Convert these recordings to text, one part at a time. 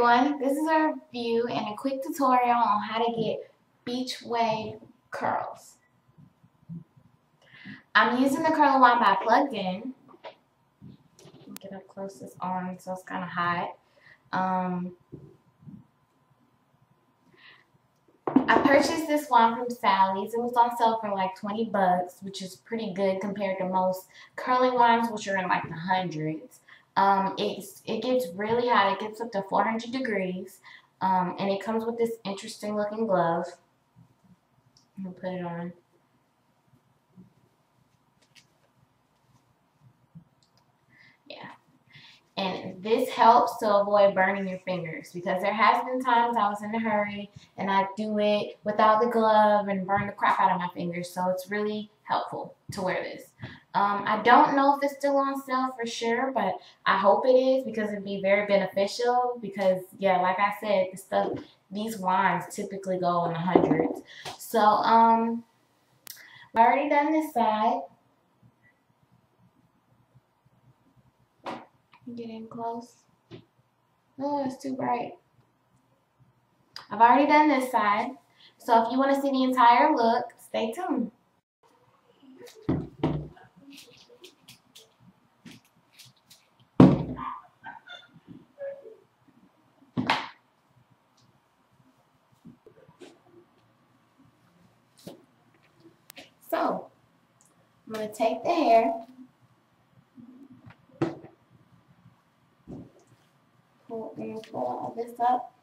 everyone, this is a review and a quick tutorial on how to get beach wave curls. I'm using the curling wand I plugged in. Get up close to this arm so it's kind of hot. I purchased this wand from Sally's. It was on sale for like 20 bucks, which is pretty good compared to most curling wands, which are in like the hundreds. It gets really hot. It gets up to 400 degrees, and it comes with this interesting looking glove. I'm gonna put it on. Yeah. And this helps to avoid burning your fingers, because there has been times I was in a hurry and I do it without the glove and burn the crap out of my fingers. So it's really helpful to wear this. I don't know if it's still on sale for sure, but I hope it is, because it'd be very beneficial. Because yeah, like I said, these wands typically go in the hundreds. So I've already done this side. Get in close. Oh, it's too bright. I've already done this side. So if you want to see the entire look, stay tuned. So I'm going to take the hair, pull all this up,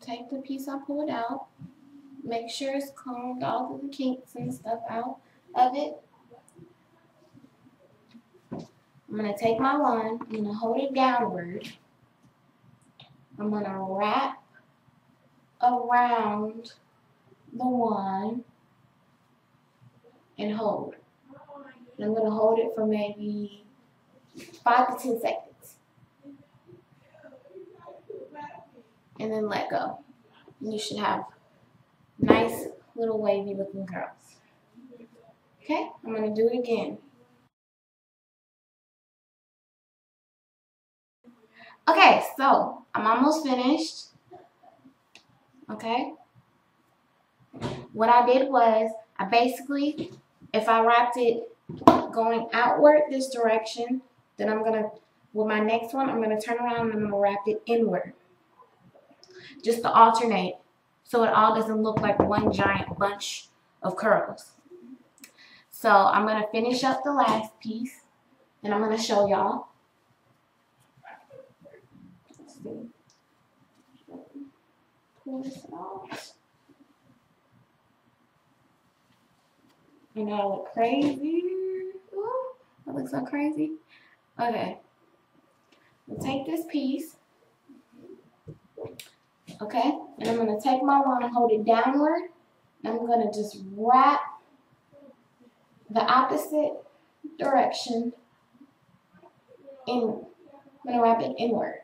take the piece I pulled out, make sure it's combed, all of the kinks and stuff out of it. I'm going to take my wand, I'm going to hold it downward, I'm going to wrap around the wand and hold. And I'm going to hold it for maybe 5 to 10 seconds. And then let go. And you should have nice little wavy looking curls. Okay, I'm going to do it again. Okay, so I'm almost finished. Okay. What I did was, I basically, if I wrapped it going outward this direction, then I'm going to, with my next one, I'm going to turn around and I'm going to wrap it inward. Just to alternate, so it all doesn't look like one giant bunch of curls. So I'm going to finish up the last piece, and I'm going to show y'all. Let's see. Pull this off. You know, I look crazy. Ooh, I look so crazy. Okay. I'll take this piece. Okay. And I'm going to take my wand and hold it downward. And I'm going to just wrap the opposite direction in. I'm going to wrap it inward.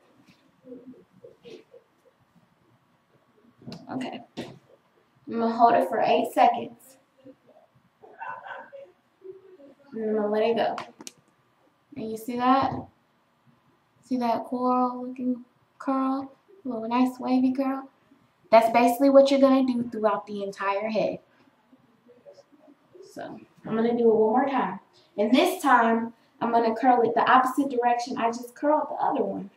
Okay. I'm going to hold it for 8 seconds. And I'm going to let it go. And you see that? See that coral looking curl? A little nice wavy curl? That's basically what you're going to do throughout the entire head. So I'm going to do it one more time. And this time, I'm going to curl it the opposite direction I just curled the other one.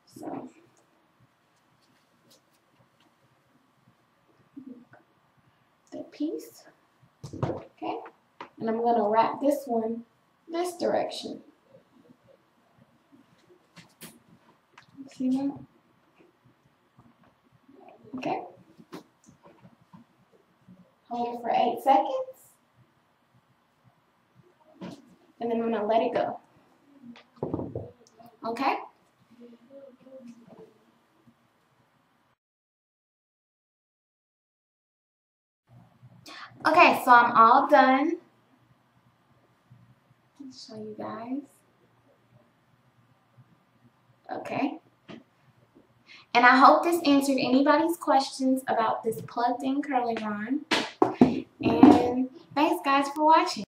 So. That piece. Okay. And I'm going to wrap this one this direction. See that? Okay. Hold it for 8 seconds. And then I'm going to let it go. Okay? Okay, so I'm all done. Show you guys. Okay. And I hope this answered anybody's questions about this plugged-in curling wand. And thanks guys for watching.